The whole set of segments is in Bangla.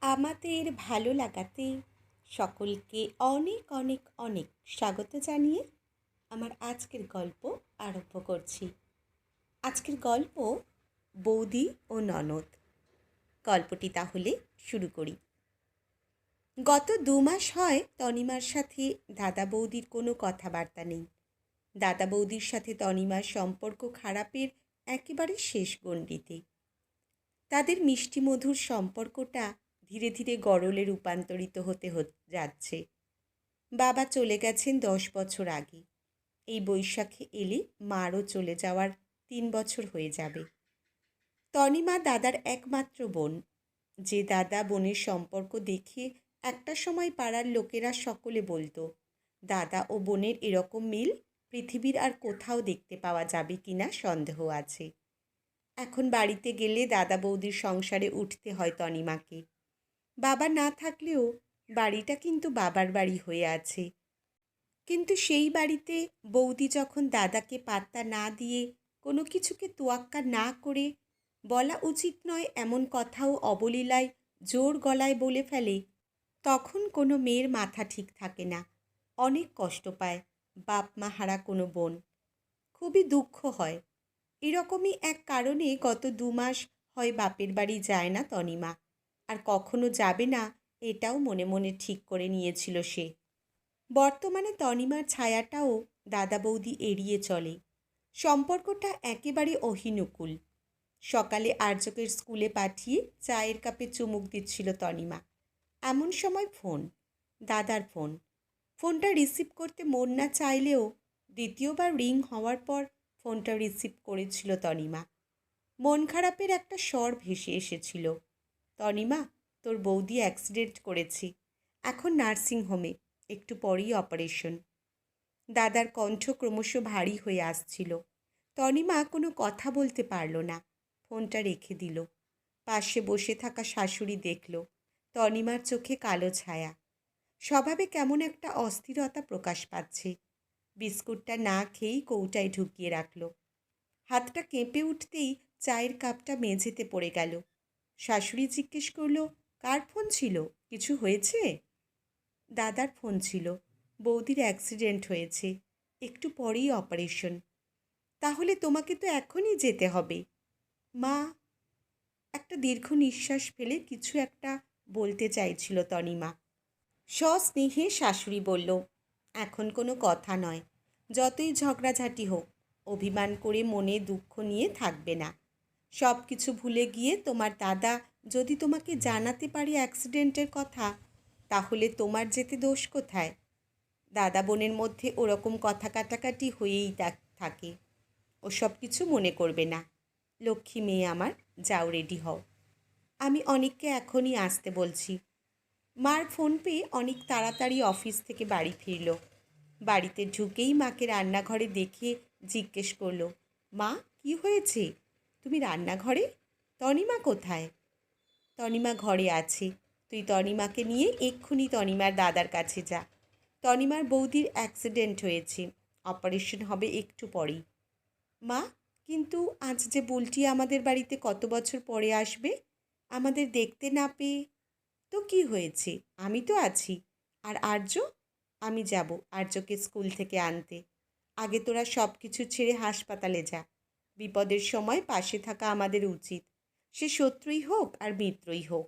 আমাদের ভালো লাগাতে সকলকে অনেক অনেক অনেক স্বাগত জানিয়ে আমার আজকের গল্প আরম্ভ করছি। আজকের গল্প বৌদি ও ননদ। গল্পটি তাহলে শুরু করি। গত 2 মাস হয় তনিমার সাথে দাদা বৌদির কোনো কথাবার্তা নেই। দাদা বৌদির সাথে তনিমার সম্পর্ক খারাপের একেবারে শেষ গণ্ডিতে। তাদের মিষ্টি মধুর সম্পর্কটা ধীরে ধীরে গরলে রূপান্তরিত হতে যাচ্ছে। বাবা চলে গেছেন 10 বছর আগে। এই বৈশাখে এলে মারও চলে যাওয়ার 3 বছর হয়ে যাবে। তনিমা দাদার একমাত্র বোন। যে দাদা বোনের সম্পর্ক দেখে একটা সময় পাড়ার লোকেরা সকলে বলতো, দাদা ও বোনের এরকম মিল পৃথিবীর আর কোথাও দেখতে পাওয়া যাবে কিনা সন্দেহ আছে। এখন বাড়িতে গেলে দাদা বৌদির সংসারে উঠতে হয় তনিমাকে। বাবা না থাকলেও বাড়িটা কিন্তু বাবার বাড়ি হয়ে আছে। কিন্তু সেই বাড়িতে বৌদি যখন দাদাকে পাত্তা না দিয়ে, কোনো কিছুকে তোয়াক্কা না করে, বলা উচিত নয় এমন কথাও অবলীলায় জোর গলায় বলে ফেলে, তখন কোনো মেয়ের মাথা ঠিক থাকে না। অনেক কষ্ট পায় বাপ মা হারা কোনো বোন। খুবই দুঃখ হয়। এরকমই এক কারণে গত 2 মাস হয় বাপের বাড়ি যায় না তনিমা। আর কখনো যাবে না এটাও মনে মনে ঠিক করে নিয়েছিল সে। বর্তমানে তনিমার ছায়াটাও দাদা বৌদি এড়িয়ে চলে। সম্পর্কটা একেবারে অহিনুকুল। সকালে আর্যকের স্কুলে পাঠিয়ে চায়ের কাপে চুমুক দিচ্ছিল তনিমা। এমন সময় ফোন, দাদার ফোন। ফোনটা রিসিভ করতে মন না চাইলেও দ্বিতীয়বার রিং হওয়ার পর ফোনটা রিসিভ করেছিল তনিমা। মন খারাপের একটা স্বর ভেসে এসেছিল। তনিমা, তোর বৌদি অ্যাক্সিডেন্ট করেছি, এখন নার্সিংহোমে, একটু পরেই অপারেশন। দাদার কণ্ঠ ক্রমশ ভারী হয়ে আসছিল। তনিমা কোনো কথা বলতে পারল না। ফোনটা রেখে দিল। পাশে বসে থাকা শাশুড়ি দেখল তনিমার চোখে কালো ছায়া। স্বভাবে কেমন একটা অস্থিরতা প্রকাশ পাচ্ছে। বিস্কুটটা না খেয়েই কৌটায় ঢুকিয়ে রাখল। হাতটা কেঁপে উঠতেই চায়ের কাপটা মেঝেতে পড়ে গেল। শাশুড়ি জিজ্ঞেস করল, কার ফোন ছিল? কিছু হয়েছে? দাদার ফোন ছিল। বৌদির অ্যাক্সিডেন্ট হয়েছে, একটু পরেই অপারেশন। তাহলে তোমাকে তো এখনই যেতে হবে। মা, একটা দীর্ঘ নিঃশ্বাস ফেলে কিছু একটা বলতে চাইছিল তনিমা। সস্নেহে শাশুড়ি বলল, এখন কোনো কথা নয়। যতই ঝগড়াঝাটি হোক, অভিমান করে মনে দুঃখ নিয়ে থাকবে না। সব কিছু ভুলে গিয়ে তোমার দাদা যদি তোমাকে জানাতে পারে অ্যাক্সিডেন্টের কথা, তাহলে তোমার যেতে দোষ কোথায়? দাদা বোনের মধ্যে ওরকম কথা কাটাকাটি হয়েই থাকে। ও সব কিছু মনে করবে না। লক্ষ্মী মেয়ে আমার, যাও রেডি হও। আমি অনিককে এখনই আসতে বলছি। মার ফোন পেয়ে অনেক তাড়াতাড়ি অফিস থেকে বাড়ি ফিরল। বাড়িতে ঢুকেই মাকে রান্নাঘরে দেখে জিজ্ঞেস করলো, মা, কি হয়েছে? তুমি রান্নাঘরে? তনিমা কোথায়? তনিমা ঘরে আছে। তুই তনিমাকে নিয়ে এক্ষুনি তনিমার দাদার কাছে যা। তনিমার বৌদির অ্যাক্সিডেন্ট হয়েছে, অপারেশন হবে একটু পরেই। মা, কিন্তু আজ যে বুলটি আমাদের বাড়িতে কত বছর পরে আসবে, আমাদের দেখতে না পেয়ে। তো কি হয়েছে, আমি তো আছি। আর আর্য? আমি যাব আর্যকে স্কুল থেকে আনতে। আগে তোরা সব কিছু ছেড়ে হাসপাতালে যা। বিপদের সময় পাশে থাকা আমাদের উচিত, সে শত্রুই হোক আর মিত্রই হোক।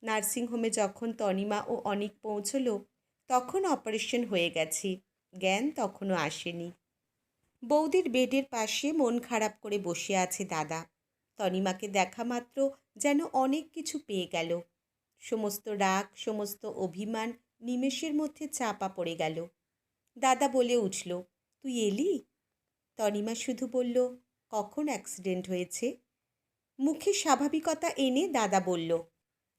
নার্সিংহোমে যখন তনিমা ও অনিক পৌঁছলো, তখন অপারেশন হয়ে গেছে, জ্ঞান তখনও আসেনি। বৌদির বেডের পাশে মন খারাপ করে বসে আছে দাদা। তনিমাকে দেখা মাত্র যেন অনেক কিছু পেয়ে গেল। সমস্ত রাগ, সমস্ত অভিমান নিমেষের মধ্যে চাপা পড়ে গেল। দাদা বলে উঠল, তুই এলি? তনিমা শুধু বলল, কখন অ্যাক্সিডেন্ট হয়েছে? মুখে স্বাভাবিকতা এনে দাদা বলল,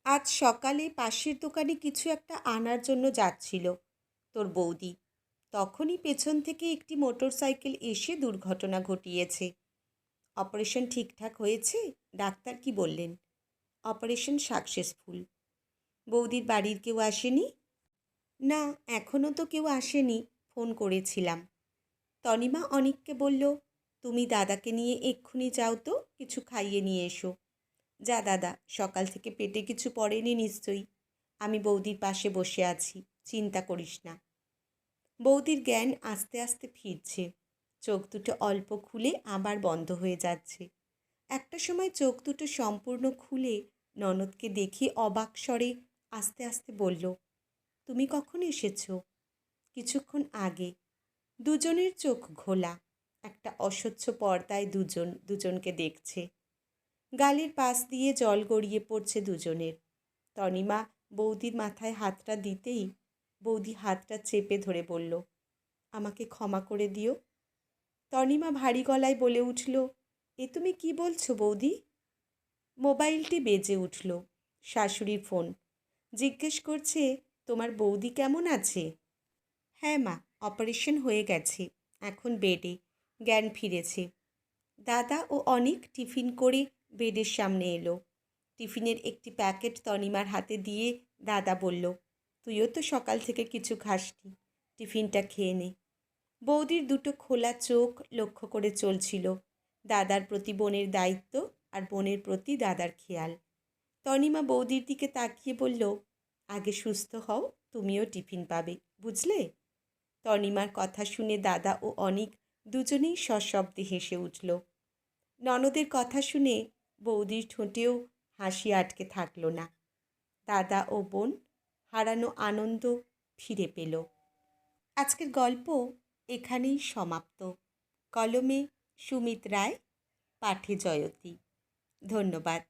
আজ সকালে পাশের দোকানে কিছু একটা আনার জন্য যাচ্ছিল তোর বৌদি। তখনই পেছন থেকে একটি মোটরসাইকেল এসে দুর্ঘটনা ঘটিয়েছে। অপারেশন ঠিকঠাক হয়েছে? ডাক্তার কি বললেন? Operation successful. বৌদির বাড়ির কেউ আসেনি? না, এখনও তো কেউ আসেনি, ফোন করেছিলাম। তনিমা অনিককে বলল, তুমি দাদাকে নিয়ে এক্ষুনি যাও তো, কিছু খাইয়ে নিয়ে এসো। যা দাদা, সকাল থেকে পেটে কিছু পড়েনি নিশ্চয়ই। আমি বৌদির পাশে বসে আছি, চিন্তা করিস না। বৌদির জ্ঞান আস্তে আস্তে ফিরছে। চোখ দুটো অল্প খুলে আবার বন্ধ হয়ে যাচ্ছে। একটা সময় চোখ দুটো সম্পূর্ণ খুলে ননদকে দেখে অবাক স্বরে আস্তে আস্তে বলল, তুমি কখন এসেছো? কিছুক্ষণ আগে। দুজনের চোখ ঘোলা। একটা অস্বচ্ছ পর্দায় দুজনকে দেখছে। গালের পাশ দিয়ে জল গড়িয়ে পড়ছে দুজনের। তনিমা বৌদির মাথায় হাতটা দিতেই বৌদি হাতটা চেপে ধরে বলল, আমাকে ক্ষমা করে দিও। তনিমা ভারী গলায় বলে উঠল, এ তুমি কি বলছো বৌদি? মোবাইলটি বেজে উঠল। শাশুড়ির ফোন। জিজ্ঞেস করছে, তোমার বৌদি কেমন আছে? হ্যাঁ মা, অপারেশন হয়ে গেছে, এখন বেডে, জ্ঞান ফিরেছে। দাদা ও অনিক টিফিন করে বেডের সামনে এলো। টিফিনের একটি প্যাকেট তনিমার হাতে দিয়ে দাদা বলল, তুইও তো সকাল থেকে কিছু খাসনি, টিফিনটা খেয়ে নে। বৌদির দুটো খোলা চোখ লক্ষ্য করে চলছিল দাদার প্রতি বোনের দায়িত্ব আর বোনের প্রতি দাদার খেয়াল। তনিমা বৌদির দিকে তাকিয়ে বলল, আগে সুস্থ হও, তুমিও টিফিন পাবে, বুঝলে? তনিমার কথা শুনে দাদা ও অনিক দুজনেই সশব্দে হেসে উঠল। ননদের কথা শুনে বৌদির ঠোঁটেও হাসি আটকে থাকল না। দাদা ও বোন হারানো আনন্দ ফিরে পেল। আজকের গল্প এখানেই সমাপ্ত। কলমে সুমিত রায়, পাঠে জয়তী। ধন্যবাদ।